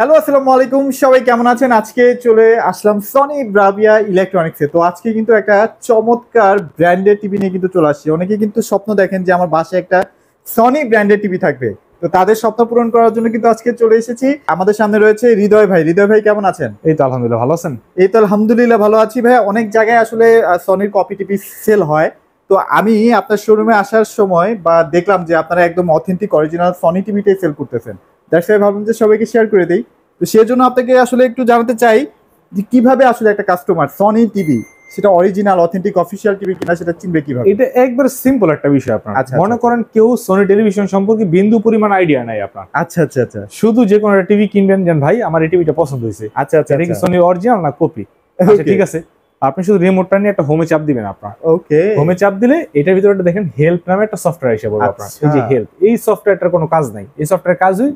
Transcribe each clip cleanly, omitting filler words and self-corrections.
Hello, আসসালামু আলাইকুম। সবাই কেমন আছেন? আজকে চলে আসলাম সনি ব্রাভিয়া ইলেকট্রনিক্সে। তো আজকে কিন্তু একটা চমৎকার ব্র্যান্ডের টিভি নিয়ে কিন্তু চলে আসছি। অনেকে কিন্তু স্বপ্ন দেখেন যে আমার বাসায় একটা সনি ব্র্যান্ডের টিভি থাকবে। তো তাদের স্বপ্ন পূরণ করার জন্য কিন্তু আজকে চলে এসেছি। আমাদের সামনে রয়েছে হৃদয় ভাই। হৃদয় ভাই কেমন আছেন? এই তো আলহামদুলিল্লাহ, ভালো আছেন? এই তো আলহামদুলিল্লাহ ভালো আছি ভাই। অনেক জায়গায় আসলে সনির কপি টিভি সেল হয়। তো আমি আপনার শোরুমে আসার সময় দেখলাম যে আপনারা একদম অথেন্টিক অরিজিনাল সনি টিভিটাই সেল করতেছেন। দ্যাটস ওয়াই ভাবলাম যে সবাইকে শেয়ার করে দেই। তো সেজন্য আপনাকে আসলে একটু জানাতে চাই যে কিভাবে আসলে একটা কাস্টমার সনি টিভি সেটা অরিজিনাল অথেন্টিক অফিসিয়াল টিভি কিনা সেটা চিনবে কিভাবে? এটা একবার সিম্পল একটা বিষয়। আপনার আচ্ছা, মনে আচ্ছা। করেন কেউ সোনি টেলিভিশন সম্পর্কে বিন্দু পরিমাণ আইডিয়া নাই আপনার, আচ্ছা, আচ্ছা, আচ্ছা। শুধু যে কোনো একটা টিভি কিনবেন, যেন ভাই আমার এই টিভিটা পছন্দ হয়েছে, আচ্ছা, আচ্ছা, এটা কি আচ্ছা। সোনি অরিজিনাল না কপি? আচ্ছা Okay. ঠিক আছে, আপনি শুধু রিমোটটা নিয়ে একটা হোমে চাপ দিবেন। আপনার ওকে। হোমে চাপ দিলে এটার ভিতরে একটা দেখেন হেল্প নামে একটা সফটওয়্যার এসে বলবো আপনার। আচ্ছা। এই যে হেল্প, এই সফটওয়্যারটার কোনো কাজ নাই। এই সফটওয়্যার কাজ হয়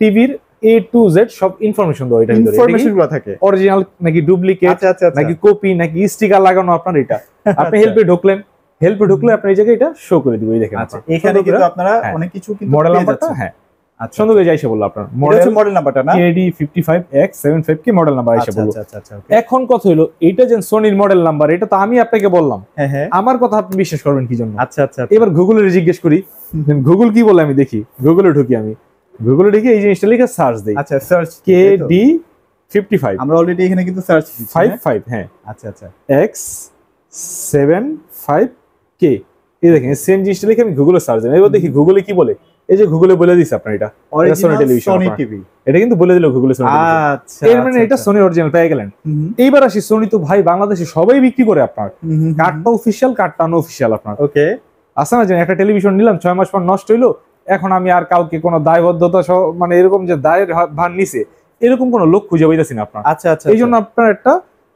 টিভির A to Z সব ইনফরমেশন দেওয়া। এটার ভিতরে ইনফরমেশন গুলো থাকে। অরিজিনাল নাকি ডুপ্লিকেট, আচ্ছা, আচ্ছা, আচ্ছা। নাকি কপি, নাকি স্টিকার লাগানো আপনার। এটা আপনি আচ্ছা। হেল্পে ঢুকলেন, হেল্পে ঢুকলে আপনি এই জায়গায় এটা শো করে দিবে। এই দেখেন আচ্ছা, এখানে কিন্তু আপনারা হ্যাঁ। অনেক কিছু কিন্তু মডেল পেয়ে নাম্বারটা, যাচ্ছেন। হ্যাঁ আচ্ছা, সুন্দর করে যাইছে বললো আপনার এটা হচ্ছে মডেল নাম্বারটা না? KD 55X75 কি মডেল নাম্বার এসে আচ্ছা, বললো। আচ্ছা, আচ্ছা, আচ্ছা, okay. এখন কথা হলো এটা যে সোনির মডেল নাম্বার, এটা তো আমি আপনাকে বললাম, হ্যাঁ, হ্যাঁ। আমার কথা আপনি বিশ্বাস করবেন কি জন্য? আচ্ছা, আচ্ছা, আচ্ছা। এবার গুগলে জিজ্ঞেস করি, গুগল কি বলে আমি দেখি। গুগলে ঢুকি, আমি গুগলে ঢুকি এই জিনিসটা লিখে সার্চ দেই, আচ্ছা, সার্চ KD 55 আমরা অলরেডি এখানে কিন্তু সার্চ দিচ্ছি। 55 হ্যাঁ আচ্ছা, আচ্ছা। X75K। এই দেখেন সেম জিনিসটা লিখে আমি গুগলে সার্চ দিই। এবার দেখি গুগলে কি বলে। এই যে গুগলে বলে দিছে আপনার এটা অরিজিনাল টেলিভিশন সনি টিভি। এটা কিন্তু বলে দিল গুগলে সোনি টেলিভিশন। আচ্ছা, এর মানে আচ্ছা, এটা আচ্ছা। সোনি অরিজিনাল পেয়ে গেলেন। এইবার আসি, সোনি তো ভাই বাংলাদেশে সবাই বিক্রি করে আপনার। কার্ডটা অফিসিয়াল, কার্ডটা আনঅফিসিয়াল আপনার। ওকে। আছে না যে একটা টেলিভিশন নিলাম 6 মাস পর নষ্ট হইলো, এখন আমি আর কাউকে কোনো দায়বদ্ধতা সহ মানে এরকম যে দায়ের ভার নিছে এরকম কোনো লোক খুঁজে পাইতেছি না আপনার। আচ্ছা, আচ্ছা। এই জন্য আপনার একটা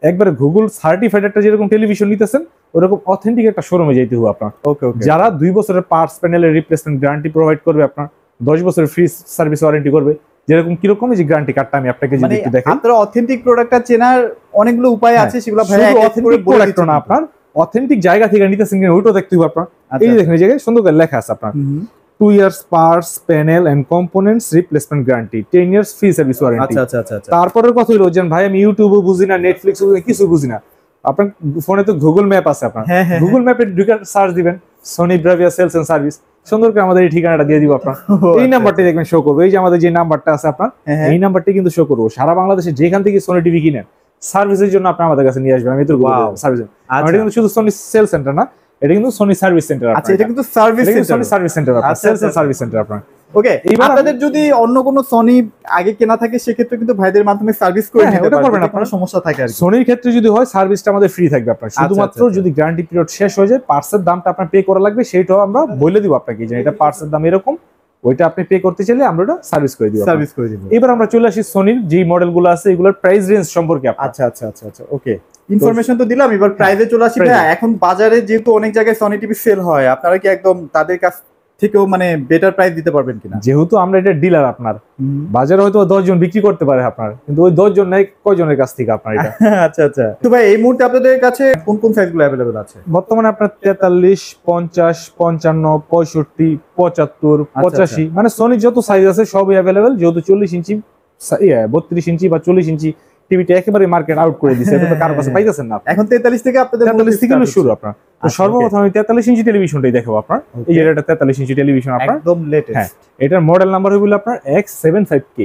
একবারে গুগল সার্টিফাইড একটা যেরকম টেলিভিশন নিতেছেন ওরকম অথেন্টিক একটা শোরুমে যেতে হবে আপনার। ওকে, ওকে। যারা 2 বছরের পার্টস প্যানেলের রিপ্লেসমেন্ট গ্যারান্টি প্রোভাইড করবে, আপনার 10 বছরের ফ্রি সার্ভিস ওয়ারেন্টি করবে। যেরকম কিরকম এই যে গ্যারান্টি কার্ডটা আমি আপনাকে যদি একটু দেখাই, আপনারা অথেন্টিক প্রোডাক্টটা চেনার অনেকগুলো উপায় আছে, সেগুলো ভাই এক এক করে বলে দিচ্ছেন না আপনার অথেন্টিক জায়গা থেকে নিতেছেন কিনা ওইটাও দেখতে হবে আপনার। এই যে দেখেন এই জায়গায় সুন্দর করে লেখা আছে আপনার 2 years parts panel and components replacement guarantee, 10 years free service warranty। আচ্ছা, আচ্ছা, আচ্ছা, আচ্ছা। তারপরের কথা হলো যে ভাই আমি ইউটিউবও বুঝি না, নেটফ্লিক্সও বুঝি না, কিছু বুঝি না। আপনার ফোনে তো গুগল ম্যাপ আছে আপনার, হ্যাঁ, হ্যাঁ, গুগল ম্যাপে ঢুকে সার্চ দিবেন Sony Bravia sales and service, সুন্দর করে আমাদের এই ঠিকানাটা দিয়ে দিব আপনার। এই নাম্বারটি দেখবেন শো করবে, এই যে আমাদের যে নাম্বারটা আছে আপনার, এই নাম্বারটি কিন্তু শো করবো। সারা বাংলাদেশে যেখান থেকে সোনি টিভি কিনেন সার্ভিসের জন্য আপনি আমাদের কাছে নিয়ে আসবেন। আমি তো সার্ভিস, এটা কিন্তু শুধু সোনি সেল সেন্টার না, এটা কিন্তু সোনি সার্ভিস সেন্টার। আচ্ছা, এটা কিন্তু service centre, Sony service centre আপনার, সেলস এন্ড সার্ভিস সেন্টার আপনার। ওকে। এইবার আপনাদের যদি অন্য কোনো সনি আগে কেনা থাকে সেক্ষেত্রে কিন্তু ভাইদের মাধ্যমে সার্ভিস করে হ্যাঁ, নিতে ওটা পারবেন, করবেন যদি আপনার। কোনো সমস্যা থাকে আর কি। সোনির ক্ষেত্রে যদি হয় সার্ভিসটা আমাদের ফ্রি থাকবে আপনার, শুধুমাত্র আচ্ছা, আচ্ছা। যদি গ্যারান্টি পিরিয়ড শেষ হয়ে যায় পার্টসের দামটা আপনার পে করা লাগবে, সেইটাও আমরা বলে দিব আপনাকে যে এটা পার্টসের দাম এরকম, ওইটা আপনি পে করতে চাইলে আমরা ওটা সার্ভিস করে দিব। সার্ভিস করে দিব। এবার আমরা চলে আসি সোনির যে মডেলগুলো আছে এগুলোর প্রাইস রেঞ্জ সম্পর্কে আপনার। আচ্ছা, আচ্ছা, আচ্ছা, আচ্ছা। ওকে, ইনফরমেশন তো দিলাম, এবার প্রাইসে চলে আসি। ভাই এখন বাজারে যেহেতু অনেক জায়গায় সনি টিভি সেল হয়, আপনারা কি একদম তাদের কাছ থেকেও মানে বেটার প্রাইস দিতে পারবেন কিনা? যেহেতু আমরা এটা ডিলার আপনার, বাজারে হয়তো 10 জন বিক্রি করতে পারে আপনার, কিন্তু ওই 10 জন নাই কয়জনের কাছ থেকে আপনার এটা। আচ্ছা, আচ্ছা। তো ভাই এই মুহূর্তে আপনাদের কাছে কোন কোন সাইজগুলো अवेलेबल আছে? বর্তমানে আপনার 43, 50, 55, 65, 75, 85 মানে সোনির যত সাইজ আছে সবই अवेलेबल। যেহেতু 40 ইঞ্চি 32 ইঞ্চি বা 40 ইঞ্চি টিভিটা একেবারে মার্কেট আউট করে দিয়েছে, এটা তো কারো কাছে পাইতেছেন না। এখন 43 থেকে আপনাদের 43 থেকে শুরু আপনার। তো সর্বপ্রথম আমি 43 ইঞ্চি টেলিভিশনটাই দেখাবো আপনার। এই যে এটা 43 ইঞ্চি টেলিভিশন আপনার, একদম লেটেস্ট। হ্যাঁ, এটার মডেল নাম্বার হইলো আপনার X75K।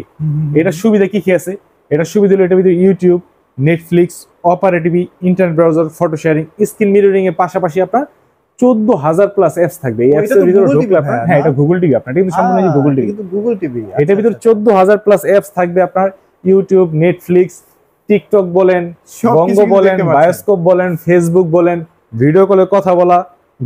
এটার সুবিধা কি কি আছে? এটার সুবিধা হলো এটার ভিতরে YouTube, Netflix, Opera TV, internet browser, photo sharing, screen mirroring এর পাশাপাশি আপনার 14,000 প্লাস অ্যাপস থাকবে। এই অ্যাপস এর ভিতরে ঢুকলে আপনার, হ্যাঁ এটা গুগল টিভি আপনার, এটা কিন্তু সম্পূর্ণ গুগল টিভি, কিন্তু গুগল টিভি। এটার ভিতরে 14,000 প্লাস অ্যাপস থাকবে আপনার। ইউটিউব, নেটফ্লিক্স, টিকটক বলেন, বঙ্গ বলেন, বায়োস্কোপ বলেন, ফেসবুক বলেন, ভিডিও কলে কথা বলা,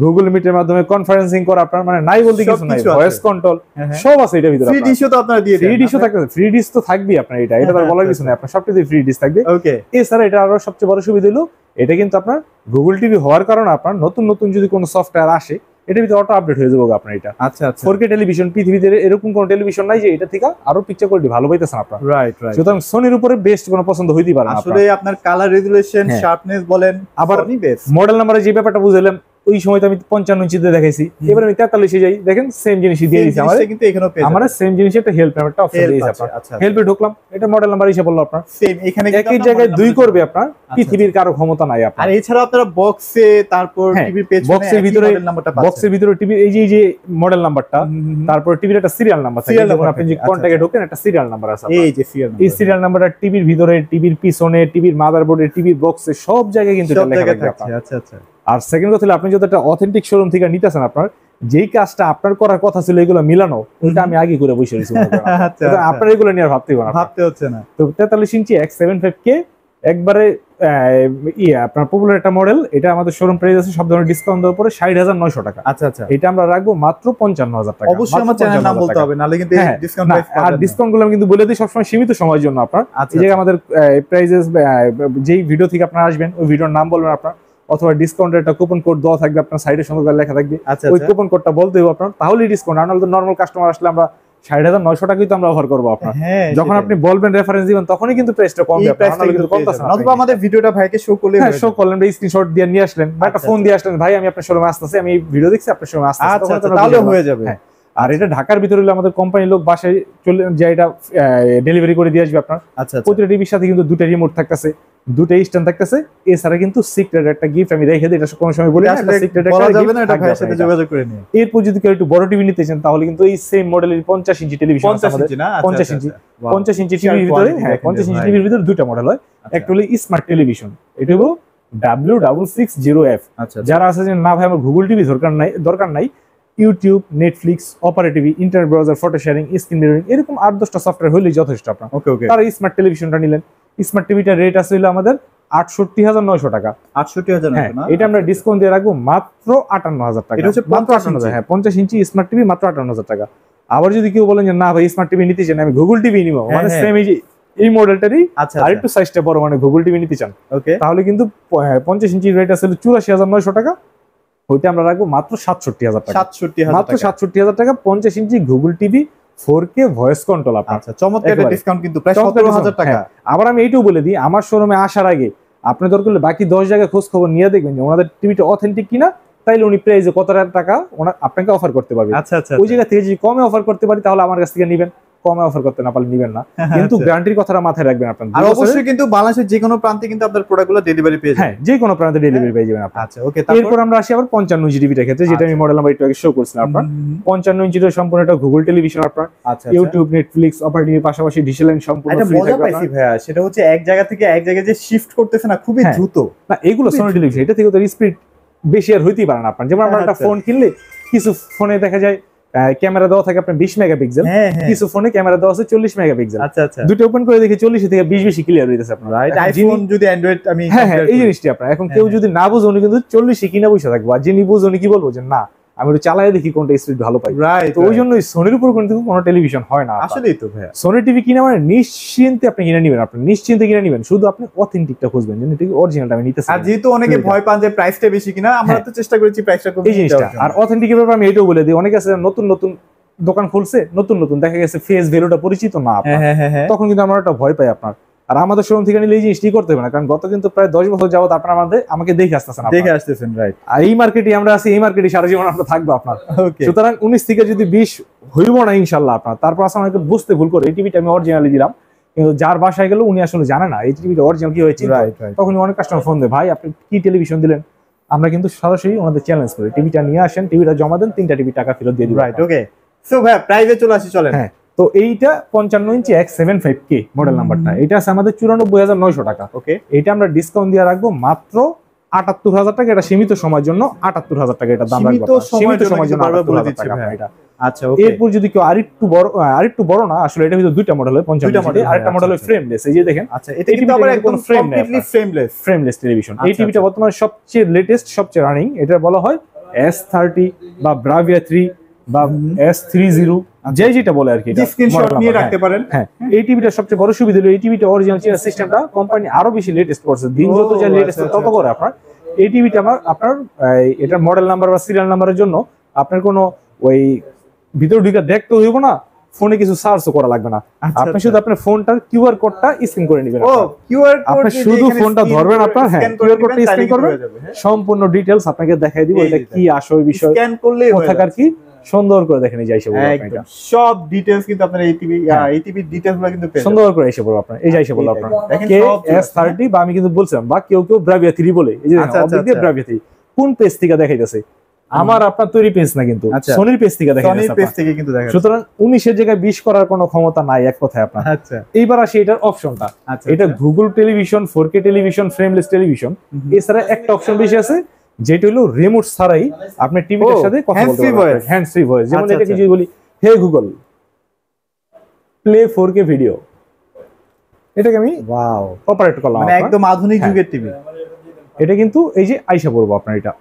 গুগল মিটের মাধ্যমে কনফারেন্সিং করা আপনার, মানে নাই বলতে কিছু নাই, ভয়েস কন্ট্রোল সব আছে এটার ভিতরে। ফ্রি ডিশও তো আপনারা দিয়ে দেন। ফ্রি ডিশও থাকবে, ফ্রি ডিশ তো থাকবেই আপনার, এটা তো বলার কিছু নাই, আপনার সবকিছু ফ্রি ডিশ থাকবে। ওকে। এছাড়া এটা আরো সবচেয়ে বড় সুবিধা হলো এটা কিন্তু আপনার গুগল টিভি হওয়ার কারণে আপনার নতুন নতুন যদি কোনো সফটওয়্যার আসে এটার ভিতরে অটো আপডেট হয়ে যাবে আপনার। এটা আচ্ছা, আচ্ছা। 4K টেলিভিশন, পৃথিবীতে এরকম কোনো টেলিভিশন নাই যে এটা থেকে আরো পিকচার কোয়ালিটি ভালো পাইতেছেন আপনার। Right, right. সুতরাং সোনির উপরে বেস্ট কোনো পছন্দ হইতেই পারে না আসলে আপনার কালার রেজুলেশন, শার্পনেস বলেন, আবার সনি বেস্ট। মডেল নাম্বারে যে ব্যাপারটা বুঝাইলাম ওই সময় তো আমি 55 ইঞ্চিতে দেখাইছি, এবার আমি 43 যাই, দেখেন সেম জিনিসই দিয়ে দিয়েছে আমাদের, কিন্তু এখানেও পেয়ে আমরা সেম জিনিস একটা হেল্প নাম্বারটা অপশন দিয়েছে আপনার। হেল্পে ঢুকলাম, এটা মডেল নাম্বার হিসেবে বললো আপনার সেম, এখানে একই জায়গায় 2 করবে আপনার, পৃথিবীর কারো ক্ষমতা নাই আপনার। আর এছাড়াও আপনারা বক্সে তারপর টিভির পেছনে বক্সের ভিতরে মডেল নাম্বারটা পাচ্ছেন, বক্সের ভিতরে টিভি এই যে মডেল নাম্বারটা, তারপর টিভির একটা সিরিয়াল নাম্বার থাকে, যখন আপনি যে কন্টাক্টে ঢোকেন একটা সিরিয়াল নাম্বার আছে, এই যে সিরিয়াল এই সিরিয়াল নাম্বারটা টিভির ভিতরে, টিভির পিছনে, টিভির মাদারবোর্ডে, টিভির বক্সে সব জায়গায় কিন্তু এটা লেখা থাকবে আপনার। আচ্ছা আচ্ছা। আর সেকেন্ড কথা হলো আপনি যদি একটা অথেন্টিক শোরুম থেকে নিতেছেন, আপনার যেই কাজটা আপনার করার কথা ছিল এগুলো মিলানো, ওইটা আমি আগে করে বসে রয়েছি, আপনার এগুলো নিয়ে আর ভাবতে হচ্ছে না। তো 43 ইঞ্চি X75K একবারে আপনার পপুলার একটা মডেল, এটা আমাদের শোরুম প্রাইস আছে সব ধরনের ডিসকাউন্ট দেওয়ার পরে 60,900 টাকা। আচ্ছা আচ্ছা, এটা আমরা রাখবো মাত্র 55,000 টাকা। অবশ্যই আমার চ্যানেল নাম বলতে হবে, নালে কিন্তু ডিসকাউন্ট প্রাইস পাবেন না। আর ডিসকাউন্ট গুলো আমি কিন্তু বলে দিই সবসময় সীমিত সময়ের জন্য আপনার। এই যে আমাদের প্রাইসেস যেই ভিডিও থেকে আপনারা আসবেন ওই ভিডিওর নাম বলবেন আপনার, অথবা ডিসকাউন্টের একটা কুপন কোড দেওয়া থাকবে আপনার সাইডে সুন্দর করে লেখা থাকবে, ওই কুপন কোডটা বলতে হবে আপনার, তাহলেই ডিসকাউন্ট। আর নাহলে তো নরমাল কাস্টমার আসলে আমরা 60,900 টাকাই তো আমরা অফার করবো আপনার। যখন আপনি বলবেন রেফারেন্স দিবেন তখনই কিন্তু প্রাইসটা কমবে আপনার, নাহলে কিন্তু কমতাছে না। অথবা আমাদের ভিডিওটা ভাইকে শো করলে, হ্যাঁ শো করলেন, স্ক্রিনশট দিয়ে নিয়ে আসলেন বা একটা ফোন দিয়ে আসলেন, ভাই আমি আপনার শোরুমে আসতেছি, আমি এই ভিডিও দেখছি আপনার শোরুমে আসতেছি, আচ্ছা তাহলে হয়ে যাবে। আর এটা ঢাকার ভিতরে হলে আমাদের কোম্পানির লোক বাসায় চলে যায়, এটা ডেলিভারি করে দিয়ে আসবে আপনার। আচ্ছা, প্রতিটা টিভির সাথে কিন্তু দুটো রিমোট থাকতেছে, দুটো স্ট্যান্ড থাকতেছে, এছাড়া কিন্তু সিক্রেট একটা গিফট আমি রেখে দিই, এটা কোনো সময় বলি না, এটা সিক্রেট একটা যাবে না, এটা ভাইয়ের সাথে যোগাযোগ করে নিন। এরপর যদি কেউ একটু বড় টিভি নিতে চান তাহলে কিন্তু এই সেম মডেলের 50 ইঞ্চি টেলিভিশন আছে আমাদের, 50 ইঞ্চি টিভির ভিতরে, হ্যাঁ 50 ইঞ্চি টিভির ভিতরে দুটো মডেল হয়, একটা হলো স্মার্ট টেলিভিশন, এটা হলো W660F। যারা আছে যে না ভাই আমার গুগল টিভি দরকার নাই, YouTube, Netflix, Opera TV, internet browser, photo sharing, screen recording এরকম 8-10টা সফটওয়্যার হলেই যথেষ্ট আপনার। তারা স্মার্ট টেলিভিশনটা নিলেন, স্মার্ট টিভিটার রেট আছে আমাদের 68,900 টাকা। 68,000 না, এটা আমরা ডিসকাউন্ট দিয়ে রাখবো মাত্র 58,000 টাকা। এটা হচ্ছে মাত্র 58,000, হ্যাঁ 50 ইঞ্চি স্মার্ট টিভি মাত্র 58,000 টাকা। আবার যদি কেউ বলেন যে না ভাই স্মার্ট টিভি নিতে চান, আমি গুগল টিভি নিব, মানে সেম এই মডেলটারই আরেকটু সাইজটা বড়, মানে গুগল টিভি নিতে চান, তাহলে কিন্তু 50 ইঞ্চির রেট আছে 84,900 টাকা, ওইটা আমরা রাখবো মাত্র 67,000 টাকা। মাত্র 67,000 টাকা 50 inch Google TV 4K voice control আপনার। আচ্ছা চমৎকার একটা ডিসকাউন্ট, কিন্তু প্রায় 17,000 টাকা। আবার আমি এইটাও বলে দিই, আমার শোরুমে আসার আগে আপনি দরকার হলে বাকি 10 জায়গায় খোঁজ খবর নিয়ে দেখবেন যে ওনাদের টিভিটা অথেন্টিক কিনা, তাইলে উনি প্রাইসে কত টাকা আপনাকে অফার করতে পারবে। আচ্ছা আচ্ছা, ওই জায়গা থেকে যদি কমে অফার করতে পারি তাহলে আমার কাছ থেকে নিবেন, কমে অফার করতে না পারলে নিবেন না, কিন্তু গ্যারান্টির কথাটা মাথায় রাখবেন আপনার। আর অবশ্যই কিন্তু বাংলাদেশের যে কোনো প্রান্তে কিন্তু আপনার প্রোডাক্টগুলো ডেলিভারি পেয়ে যাবেন, হ্যাঁ যে কোনো প্রান্তে ডেলিভারি পেয়ে যাবেন আপনি। আচ্ছা ওকে, এরপর আমরা আসি আবার 55 ইঞ্চি টিভিটার ক্ষেত্রে, যেটা আমি মডেল নাম্বার একটু আগে শো করছিলাম আপনার। 55 ইঞ্চির সম্পূর্ণ একটা গুগল টেলিভিশন আপনার, ইউটিউব, নেটফ্লিক্স, অপারা টিভির পাশাপাশি ডিশ লাইন সম্পূর্ণ ফ্রি থাকবে। মজা পাইছি ভাইয়া, সেটা হচ্ছে এক জায়গা থেকে এক জায়গায় যে শিফট করতেছে না খুবই দ্রুত, না এগুলো সোনি টেলিভিশন, এটা থেকে তো স্পিড বেশি আর হইতেই পারে না আপনার। যেমন আমরা একটা ফোন কিনলে কিছু ফোনে দেখা যায় ক্যামেরা দেওয়া থাকে আপনার 20 মেগাপিক্সেল, কিছু ফোনে ক্যামেরা দেওয়া আছে 40 মেগাপিক্সেল। আচ্ছা আচ্ছা, দুটো ওপেন করে দেখি 40 থেকে 20 বেশি ক্লিয়ার হইতেছে আপনার। আইফোন যদি অ্যান্ড্রয়েড আমি, হ্যাঁ এই জিনিসটি আপনার এখন কেউ যদি না বুঝে উনি কিন্তু 40 কিনা বসে থাকবো, আর যিনি বুঝে উনি কি বলবো যে না আমি একটু চালায় দেখি কোনটা স্পিড ভালো পাই। তো ওই জন্যই সোনির উপর কিন্তু কোনো টেলিভিশন হয় না আসলেই তো ভাইয়া। সোনি টিভি কিনা মানে নিশ্চিন্তে আপনি কিনে নেবেন, আপনি নিশ্চিন্তে কিনে নেবেন, শুধু আপনি অথেন্টিকটা খুঁজবেন যে এটা অরিজিনালটা আমি নিতেছি। আর যেহেতু অনেকে ভয় পান যে প্রাইসটা বেশি কিনা, আমরা তো চেষ্টা করেছি প্রাইসটা কম, এই জিনিসটা। আর অথেন্টিকের ব্যাপারে আমি এটাও বলে দিই, অনেকে আছে নতুন নতুন দোকান খুলছে, নতুন দেখা গেছে ফেস ভ্যালুটা পরিচিত না আপনার, তখন কিন্তু আমরা একটা ভয় পাই আপনার। আর আমাদের শোরুম থেকে নিলে এই জিনিসটি করতে হবে না, কারণ গত কিন্তু প্রায় 10 বছর যাবত আপনারা আমাকে দেখে আসতেছেন, রাইট। আর এই মার্কেটে আমরা আছি, এই মার্কেটে সারা জীবন আমরা থাকবো আপনার। সুতরাং 19 থেকে যদি 20 হইব না ইনশাল্লাহ আপনার, তারপর আসলে আমাকে বুঝতে ভুল করে এই টিভিটা আমি অরিজিনালি দিলাম, কিন্তু যার বাসায় গেল উনি আসলে জানে না এই টিভিটা অরিজিনাল কি হয়েছে, তখন অনেক কাস্টমার ফোন দেয় ভাই আপনি কি টেলিভিশন দিলেন। আমরা কিন্তু সরাসরি ওনাদের চ্যালেঞ্জ করি, টিভিটা নিয়ে আসেন, টিভিটা জমা দেন, 3টা টিভি টাকা ফেরত দিয়ে দিই, রাইট। ওকে সো ভাই প্রাইসে চলে আসি, চলেন। হ্যাঁ তো এইটা 55 ইঞ্চি X75K মডেল নাম্বারটা, এটা আছে আমাদের 94,900 টাকা। ওকে, এটা আমরা ডিসকাউন্ট দিয়ে রাখবো মাত্র 78,000 টাকা। এটা সীমিত সময়ের জন্য 78,000 টাকা এটা দাম রাখবো, সীমিত সময়ের জন্য বলে দিচ্ছি এটা। আচ্ছা ওকে, এরপর যদি কেউ আরেকটু বড় না, আসলে এটা ভিতরে দুইটা মডেল হয় 55 আরেকটা মডেল হয় ফ্রেমলেস, এই যে দেখেন। আচ্ছা এটা কিন্তু আবার একদম কমপ্লিটলি ফ্রেমলেস টেলিভিশন। এই টিভিটা বর্তমানে সবচেয়ে লেটেস্ট, সবচেয়ে রানিং, এটা বলা হয় S30 বা Bravia 3 বা S30, যেটা বলে আর কি, এটা স্ক্রিনশট নিয়ে রাখতে পারেন। হ্যাঁ এই টিভিটা সবচেয়ে বড় সুবিধা হলো এই টিভিটা অরিজিনাল চেয়ার সিস্টেমটা কোম্পানি আরো বেশি লেটেস্ট করছে, দিন যত যা লেটেস্ট তত করে আপনার এই টিভিটা আপনার এটার মডেল নাম্বার বা সিরিয়াল নাম্বারের জন্য আপনার কোনো ওই ভিতরে ঢুকে দেখতে হইব না, ফোনে কিছু সার্চও করা লাগবে না। আপনি শুধু আপনার ফোনটার কিউআর কোডটা স্ক্যান করে নেবেন। ও কিউআর কোড আপনি শুধু ফোনটা ধরবেন আপনার, হ্যাঁ কিউআর কোডটা স্ক্যান করবেন, সম্পূর্ণ ডিটেইলস আপনাকে দেখাই দিব এটা কি আসল বিষয়, স্ক্যান করলেই কোথাকার কি সুন্দর করে দেখেন। এই যে এসে বলবো আপনাকে সব ডিটেইলস কিন্তু আপনার এইটিভি ডিটেইলসগুলো কিন্তু পেয়ে সুন্দর করে এসে বলবো আপনার। এই যে এসে বলবো আপনার দেখেন S30 বা আমি কিন্তু বলছিলাম বা কেউ Bravia 3 বলে, এই যে অবলিক দিয়ে Bravia 3 কোন পেজ থেকে দেখাইতেছে, আমার আপনার তৈরি পেজ না কিন্তু সনির পেজ থেকে দেখাইতেছে, সনির পেজ থেকে কিন্তু দেখাইতেছে। সুতরাং 19 এর জায়গায় 20 করার কোনো ক্ষমতা নাই এক কথায় আপনার। আচ্ছা এইবার আসি এটার অপশনটা, এটা Google television, 4K television, frameless television, এছাড়া একটা অপশন বেশি আছে যেটা হলো রিমোট ছাড়াই আপনি টিভির সাথে কথা বলতে পারবেন, হ্যান্ড ফ্রি ভয়েস। যেমন এটাকে যদি বলি hey Google play 4K video, এটাকে আমি ওয়াও অপারেট করলাম, মানে একদম আধুনিক যুগের টিভি। এটা কিন্তু এই যে আইসা বলবো আপনার, এটা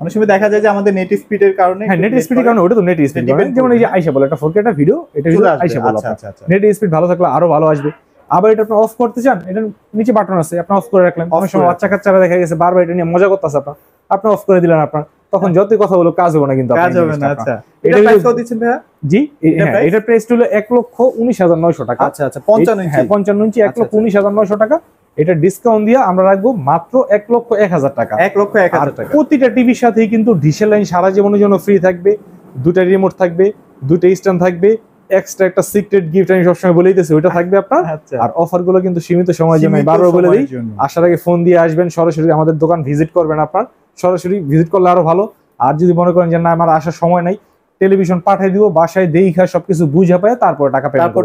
অনেক সময় দেখা যায় যে আমাদের নেট স্পিডের কারণে, হ্যাঁ নেট স্পিডের কারণে, ওটা তো নেট স্পিড, যেমন এই যে আইসা বলে একটা 4K একটা ভিডিও, এটা হলো আইসা বলে। নেট স্পিড ভালো থাকলে আরো ভালো আসবে। আবার এটা আপনি অফ করতে চান, এটা নিচে বাটন আছে, আপনি অফ করে রাখলেন। অনেক সময় বাচ্চা কাচ্চারা দেখা গেছে বারবার এটা নিয়ে মজা করতেছে, আপনি অফ করে দিলেন, আপনার তখন যতই কথা বলো কাজ হবে না, কিন্তু কাজ হবে না। আচ্ছা এটা প্রাইস কত দিচ্ছেন ভাইয়া? জি হ্যাঁ এটার প্রাইস হলো 1,19,900 টাকা। আচ্ছা আচ্ছা 55 ইঞ্চি, হ্যাঁ 55 ইঞ্চি 1,19,900 টাকা। এটা ডিসকাউন্ট দিয়ে আমরা রাখবো মাত্র 1,01,000 টাকা। 1,01,000 টাকা। প্রতিটা টিভির সাথেই কিন্তু ডিশেল লাইন সারা জীবনের জন্য ফ্রি থাকবে, দুটা রিমোট থাকবে, দুটো স্ট্যান্ড থাকবে, এক্সট্রা একটা সিক্রেট গিফট আমি সবসময় বলেই দিতেছি ওইটা থাকবে আপনার। আর অফার গুলো কিন্তু সীমিত সময়ের জন্য, বারবার বলে দিই, আসার আগে ফোন দিয়ে আসবেন, সরাসরি আমাদের দোকান ভিজিট করবেন। আপনার সরাসরি ভিজিট করলে আরো ভালো। আর যদি মনে করেন যে না আমার আসার সময় নাই, টেলিভিশন পাঠিয়ে দিব, বাসায় দেখা সবকিছু বুঝে পায় তারপর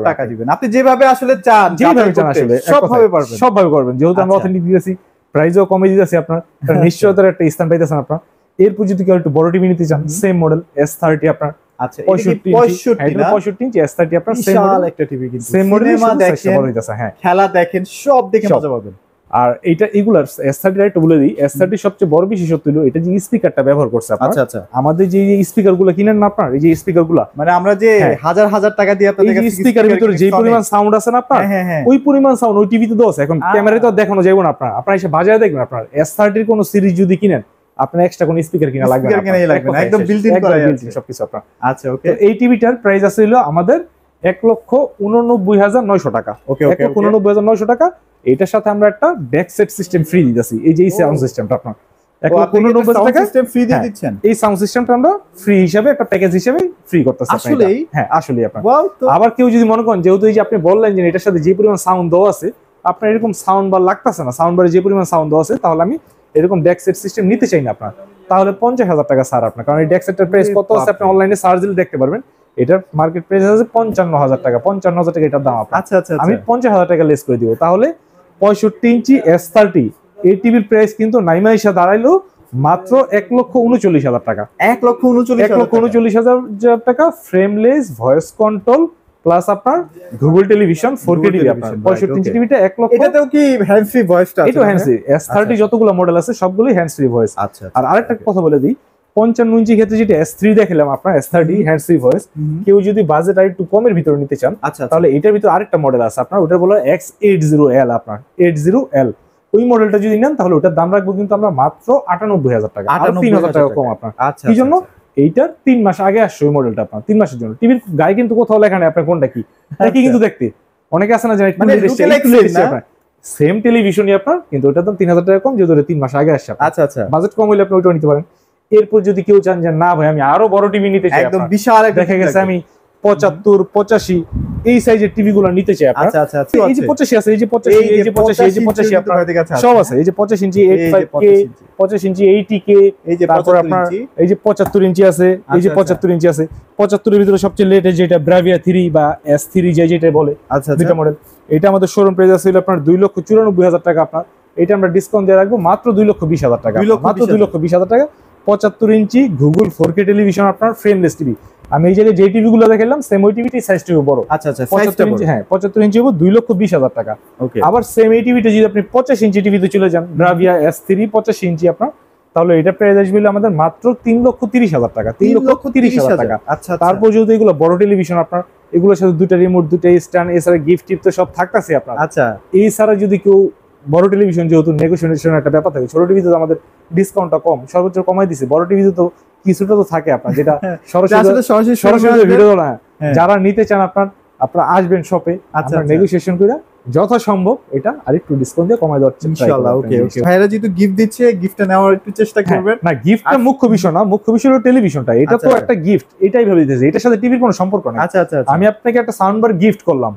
টাকা দিবেন। আপনি যেভাবে আসলে চান, যেভাবে চান আসলে সবভাবে পারবেন, সবভাবে করবেন। যেহেতু আমরা অথেন্টিক দিতেছি, প্রাইসও কমে দিতেছি, আপনার নিশ্চয়তার একটা স্থান পাইতেছেন আপনার। এরপর যদি কেউ একটু বড় টিভি নিতে চান, সেম মডেল S30 আপনার, আচ্ছা 65 ইঞ্চি S30 আপনার, সেম বিশাল একটা টিভি, কিন্তু সেম মডেল দেখেন, হ্যাঁ খেলা দেখেন, সব দেখে মজা পাবেন। আর এইটা এগুলার S30 একটু বলে দিই, S30 সবচেয়ে বড় বিশেষত্ব হলো এটা যে স্পিকারটা ব্যবহার করছে আপনার। আচ্ছা আচ্ছা আমাদের যে স্পিকার গুলো কিনেন না আপনার, এই যে স্পিকার গুলা, মানে আমরা যে হাজার হাজার টাকা দিয়ে আপনাদের কাছে স্পিকারের ভিতরে যে পরিমাণ সাউন্ড আছে না আপনার, ওই পরিমাণ সাউন্ড ওই টিভিতে তো আছে। এখন ক্যামেরায় তো দেখানো যাবে না, আপনার এসে বাজারে দেখবেন। আপনার S30 এর কোন সিরিজ যদি কিনেন, আপনার এক্সট্রা কোন স্পিকার কিনা লাগবে না, একদম বিল্ট ইন করা আছে সবকিছু আপনার। আচ্ছা ওকে। তো এই টিভিটার প্রাইস আছে হলো আমাদের 1,89,900 টাকা। 1,89,900 টাকা। এটার সাথে আমরা একটা ব্যাক সেট সিস্টেম ফ্রি দিতেছি, এই যে এই সাউন্ড সিস্টেমটা আপনার 1,89,000 টাকা সিস্টেম ফ্রি দিয়ে দিচ্ছেন। এই সাউন্ড সিস্টেমটা আমরা ফ্রি হিসাবে একটা প্যাকেজ হিসাবে ফ্রি করতেছি আসলে। হ্যাঁ আসলে আপনার। আবার কেউ যদি মনে করেন যেহেতু এই যে আপনি বললেন যে এটার সাথে যে পরিমাণ সাউন্ড দেওয়া আছে, আপনার এরকম সাউন্ড বার লাগতেছে না, সাউন্ড বারে যে পরিমাণ সাউন্ড দেওয়া আছে, তাহলে আমি এরকম ব্যাক সেট সিস্টেম নিতে চাই না আপনার, তাহলে 50,000 টাকা ছাড় আপনার। কারণ এই ব্যাক সেটের প্রাইস কত আছে আপনি অনলাইনে সার্চ দিলে দেখতে পারবেন। এটার মার্কেট প্রাইস আছে 55,000 টাকা। 55,000 টাকা এটার দাম আপনার। আচ্ছা আচ্ছা আমি 50,000 টাকা লেস করে দিব, তাহলে 65 ইঞ্চি S30 এই টিভির প্রাইস কিন্তু নাইমাইশা দাঁড়াইলো মাত্র 1,39,000 টাকা। 1,39,000 টাকা ফ্রেমলেস ভয়েস কন্ট্রোল প্লাস আপনার গুগল টেলিভিশন 4K টিভি আপনার 65 ইঞ্চি টিভিটা 1 লক্ষ। এটাতেও কি হ্যান্ড ফ্রি ভয়েসটা আছে? এটা হ্যান্ড ফ্রি। S30 যতগুলো মডেল আছে সবগুলোই হ্যান্ড ফ্রি ভয়েস। আচ্ছা। আর আরেকটা কথা বলে দিই, 55 ইঞ্চি ক্ষেত্রে যেটা S3 দেখালাম আপনার, S30 হ্যান্ড ফ্রি ভয়েস, কেউ যদি বাজেট আর একটু কমের ভিতরে নিতে চান, তাহলে এটার ভিতরে আরেকটা মডেল আছে আপনার, ওটার বলা X80L আপনার, 80L। ওই মডেলটা যদি নেন তাহলে ওটার দাম রাখবো কিন্তু আমরা মাত্র 98,000 টাকা, 3,000 টাকা কম আপনার। কি জন্য? এইটার 3 মাস আগে আসছে ওই মডেলটা আপনার, 3 মাসের জন্য। টিভির গায়ে কিন্তু কোথাও লেখা নেই আপনার কোনটা কি, একই কিন্তু দেখতে। অনেকে আছে না যে সেম টেলিভিশনই আপনার, কিন্তু ওটার দাম 3,000 টাকা কম, যেহেতু 3 মাস আগে আসছে। আচ্ছা আচ্ছা, বাজেট কম হলে আপনি ওইটা নিতে পারেন। এরপর যদি কেউ চান যে না ভাই আমি আরো বড় টিভি নিতে চাই, একদম বিশাল, দেখা গেছে আমি 75, 85 এই সাইজের টিভি গুলো নিতে চাই আপনার। আচ্ছা আচ্ছা, এই যে 85 আছে, এই যে 85, এই যে 85, এই যে 85 আপনার সব আছে। এই যে 25 ইঞ্চি 85K, 25 ইঞ্চি 80K, এই যে তারপর আপনার এই যে 75 ইঞ্চি আছে, এই যে 75 ইঞ্চি আছে। 75 এর ভিতরে সবচেয়ে লেটেস্ট যেটা Bravia 3 বা S3 যেটা বলে, দুটো মডেল। এটা আমাদের শোরুম প্রাইস আছে আপনার 2,94,000 টাকা আপনার। এটা আমরা ডিসকাউন্ট দিয়ে রাখবো মাত্র 2,20,000 টাকা, মাত্র 2,20,000 টাকা। 75 ইঞ্চি গুগল 4K টেলিভিশন আপনার, ফ্রেমলেস টিভি। আমি এই জায়গায় যে টিভি গুলো দেখালাম সেম ওই টিভিটি সাইজটাও বড়। আচ্ছা আচ্ছা, 75 ইঞ্চি, হ্যাঁ 75 ইঞ্চি হবে 2,20,000 টাকা। আবার সেম এই টিভিটা যদি আপনি 85 ইঞ্চি টিভিতে চলে যান, Bravia S3 85 ইঞ্চি আপনার, তাহলে এটা প্রাইস আসবে আমাদের মাত্র 3,30,000 টাকা, 3,30,000 টাকা। আচ্ছা, তারপর যেহেতু এগুলো বড় টেলিভিশন আপনার, এগুলোর সাথে দুইটা রিমোট, দুইটা স্ট্যান্ড, এছাড়া গিফট টিপ তো সব থাকতেছে আপনার। আচ্ছা, এই ছাড়া যদি কেউ বড় টেলিভিশন, যেহেতু নেগোসিয়েশন একটা ব্যাপার থাকে, ছোট টিভিতে তো আমাদের ডিসকাউন্টটা কম, সর্বোচ্চ কমাই দিছে। বড় টিভিতে তো কিছুটা তো থাকে আপনার, যেটা সরাসরি ভিডিও না, হ্যাঁ। যারা নিতে চান আপনারা আসবেন শপে, আচ্ছা, আমরা আচ্ছা। নেগোসিয়েশন করে যথাসম্ভব এটা আরেকটু ডিসকাউন্ট দিয়ে কমায় দেওয়ার চেষ্টা ইনশাআল্লাহ, ওকে ওকে। ভাইরা যেহেতু গিফট দিচ্ছে, গিফটটা নেওয়ার একটু চেষ্টা করবেন। না গিফটটা আর- মুখ্য বিষয় না, মুখ্য বিষয় হলো টেলিভিশনটা, এটা আচ্ছা, তো আচ্ছা। একটা গিফট, এটাই ভেবে দিতেছে, এটার সাথে টিভির কোনো সম্পর্ক নেই। আচ্ছা আচ্ছা আচ্ছা। আমি আপনাকে একটা সাউন্ড বার গিফট করলাম,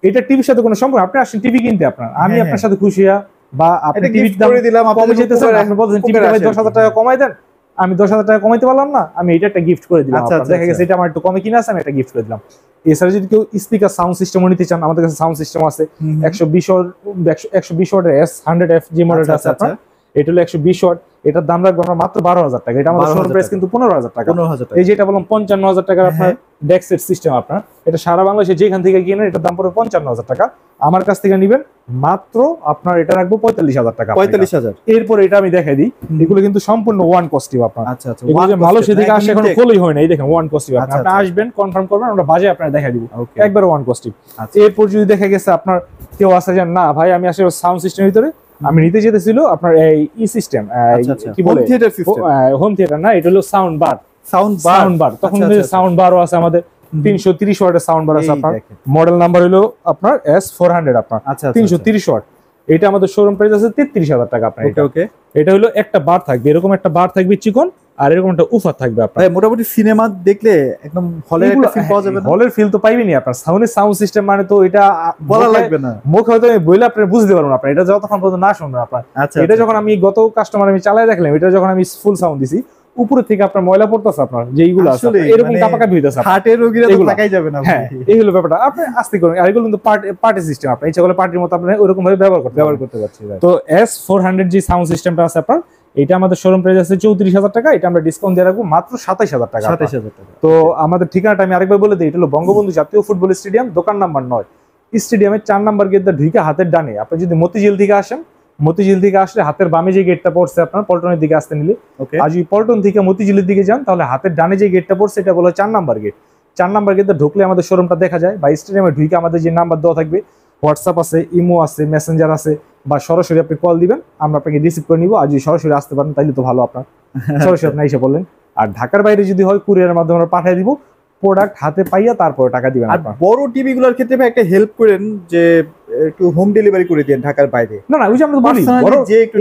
এটা টিভির সাথে কোনো সম্পর্ক, আপনি আসেন টিভি কিনতে, আমি হ্যাঁ, আপনার সাথে খুশি হইয়া, বা আপনি এটা টিভির গিফট দাম করে দিলাম, কমে আপনাদের যেতেছেন, উপকারে- আপনি বলতেছেন উপকারে টিভিটা ভাই আসে আর কি। 10,000 টাকা কমাই দেন, আমি 10,000 টাকা কমাইতে পারলাম না, আমি এটা একটা গিফট করে দিলাম। আচ্ছা, আপনার আচ্ছা, দেখা গেছে আচ্ছা। এটা আমার একটু কমে কিনা আছে, আমি একটা গিফট করে দিলাম। এছাড়া যদি কেউ স্পিকার সাউন্ড সিস্টেম নিতে চান, আমাদের কাছে সাউন্ড সিস্টেম আছে 120 ওয়াটের S100F যে মডেলটা আছে আচ্ছা, আপনার, এটা হলো 120 ওয়াট, এটার দাম রাখবো আমরা মাত্র 12,000 টাকা। এটা আমাদের 12,000 শোরুম প্রাইস টাকা। কিন্তু 15,000 টাকা। 15,000 টাকা। এই যেটা বললাম 55,000 টাকার আপনার ডেক্সেট সিস্টেম, আপনার এটা সারা বাংলাদেশে যেখান থেকে কিনেন এটার দাম পড়বে 55,000 টাকা। আমার কাছ থেকে নিবেন মাত্র আপনার এটা রাখবো 45,000 টাকা। 45,000। এরপর এটা আমি দেখাই দিই, এগুলো কিন্তু সম্পূর্ণ ওয়ান কস্টিভ আপনার। আচ্ছা আচ্ছা। এগুলো যে মালয়েশিয়া থেকে আসে এখনো ইনটেক। ফলোই হয় না, এই দেখেন ওয়ান কস্টিভ। আচ্ছা, আপনি আচ্ছা। আসবেন, কনফার্ম করবেন, আমরা বাজে আপনার দেখাই দিব, ওকে। একবার ওয়ান কস্টিভ। আচ্ছা। এরপর যদি দেখা গেছে আপনার কেউ আসে যে না ভাই আমি আসলে সাউন্ড সিস্টেমের ভিতরে আমি নিতে যেতেছিল আপনার এই সিস্টেম, আচ্ছা আচ্ছা। কি বলে home theatre system. Home theatre না, এটা হলো sound bar. Sound sound bar, তখন আচ্ছা, আচ্ছা, সাউন্ড বারও আছে আমাদের, 330 ওয়াটের সাউন্ড বার আছে আপনার। মডেল নাম্বার হলো আপনার S400 আপনার, আচ্ছা 330 ওয়াট। এটা আমাদের শোরুম প্রাইস আছে 33,000 টাকা আপনার। ওকে ওকে। এটা হলো একটা বার থাকবে, এরকম একটা বার থাকবে চিকন, আর এরকম একটা উফার থাকবে আপনার। ভাই মোটামুটি সিনেমা দেখলে একদম হলের একটা ফিল পাওয়া যাবে না? হলের ফিল তো পাইবেনই আপনার, সাউন্ড সিস্টেম মানে তো এটা বলা লাগবে না। মুখে হয়তো আমি বইলে আপনি বুঝতে পারবেন আপনার, এটা যতক্ষণ পর্যন্ত না শুনবেন আপনার। আচ্ছা এটা যখন আমি গত কাস্টমার আমি চালাই দেখলাম, এটা যখন আমি ফুল সাউন্ড দিছি, উপরে থেকে আপনার ময়লা পড়তেছে আপনার, যে এইগুলো আছে আসলে আপনার, এরকম মানে কাপাকাপি হইতেছে আপনার। হার্টের রোগীরা তো এগুলা। থাকাই যাবে না। হ্যাঁ, এই হলো ব্যাপারটা, আপনি আস্তে করুন। আর এগুলো কিন্তু পার্টি সিস্টেম, আপনি ইচ্ছা করলে পার্টির মতো আপনি ওরকম ভাবে ব্যবহার করতে পারছি। তো S400 যে সাউন্ড সিস্টেমটা আছে আপনার, এটা আমাদের শোরুম প্রাইস আছে 34,000 টাকা, এটা আমরা ডিসকাউন্ট দিয়ে রাখবো মাত্র 27,000 টাকা। 27,000 টাকা। তো আমাদের ঠিকানাটা আমি আরেকবার বলে দিই, এটা হলো বঙ্গবন্ধু জাতীয় ফুটবল স্টেডিয়াম, দোকান নাম্বার 9, স্টেডিয়ামের 4 নাম্বার গেট দিয়ে ঢুকে হাতের ডানে। আপনি যদি মতিঝিল থেকে আসেন, মতিঝিল থেকে আসলে হাতের বামে যে গেটটা পড়ছে আপনার পল্টনের দিকে আসতে নিলে, ওকে। আর যদি পল্টন থেকে মতিঝিলের দিকে যান তাহলে হাতের ডানে যে গেটটা পড়ছে এটা বলে 4 নাম্বার গেট। 4 নাম্বার গেটে ঢুকলে আমাদের শোরুমটা দেখা যায়, বা স্টেডিয়ামে ঢুকে আমাদের যে নাম্বার দেওয়া থাকবে, হোয়াটসঅ্যাপ আছে, ইমো আছে, মেসেঞ্জার আছে, বা সরাসরি আপনি কল দিবেন, আমরা আপনাকে রিসিভ করে নিব। আর যদি সরাসরি আসতে পারেন তাহলে তো ভালো, আপনার সরাসরি আপনি এসে বললেন। আর ঢাকার বাইরে যদি হয় কুরিয়ারের মাধ্যমে আমরা পাঠিয়ে দিব, প্রোডাক্ট হাতে পাইয়া তারপরে টাকা দিবেন আর আপনার। বড় টিভি গুলোর ক্ষেত্রে ভাই একটা হেল্প করেন, যে একটু হোম ডেলিভারি করে দেন ঢাকার বাইরে। না না, ওই যে আমরা তো বলি Personally বড় যে একটু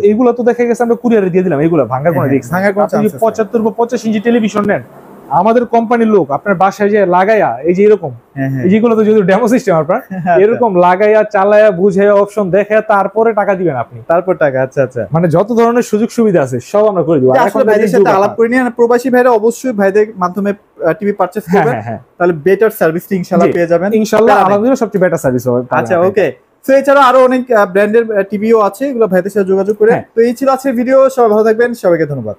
এইগুলো তো দেখা গেছে আমরা কুরিয়ারে দিয়ে দিলাম, এগুলো ভাঙার কোনো রিস্ক ভাঙার কোনো আপনি যদি chances নাই। 75 বা 85 ইঞ্চি টেলিভিশন নেন, আমাদের কোম্পানির লোক আপনার বাসায় যে লাগাইয়া, এই যে এরকম হ্যাঁ হ্যাঁ। এই যেগুলো তো যেহেতু ডেমো সিস্টেম আপনার, এরকম লাগাইয়া চালাইয়া বুঝাইয়া অপশন দেখে তারপরে টাকা দিবেন আপনি। তারপর টাকা। আচ্ছা আচ্ছা। মানে যত ধরনের সুযোগ সুবিধা আছে সব আমরা করে দিব। আর এখন আসলে ভাইদের সাথে আলাপ করে নিয়ে প্রবাসী ভাইরা অবশ্যই ভাইদের মাধ্যমে টিভি পারচেজ হ্যাঁ করবেন, হ্যাঁ হ্যাঁ, তাহলে বেটার সার্ভিস ইনশাআল্লাহ জি। পেয়ে যাবেন ইনশাআল্লাহ তাহলে আলহামদুলিল্লাহ সবচেয়ে বেটার সার্ভিস হবে। আচ্ছা ওকে। তো এছাড়া আরো অনেক ব্র্যান্ডের টিভিও আছে, এগুলো ভাইদের সাথে যোগাযোগ করে। হ্যাঁ। তো এই ছিল আজকের ভিডিও, সবাই ভালো থাকবেন, সবাইকে ধন্যবাদ।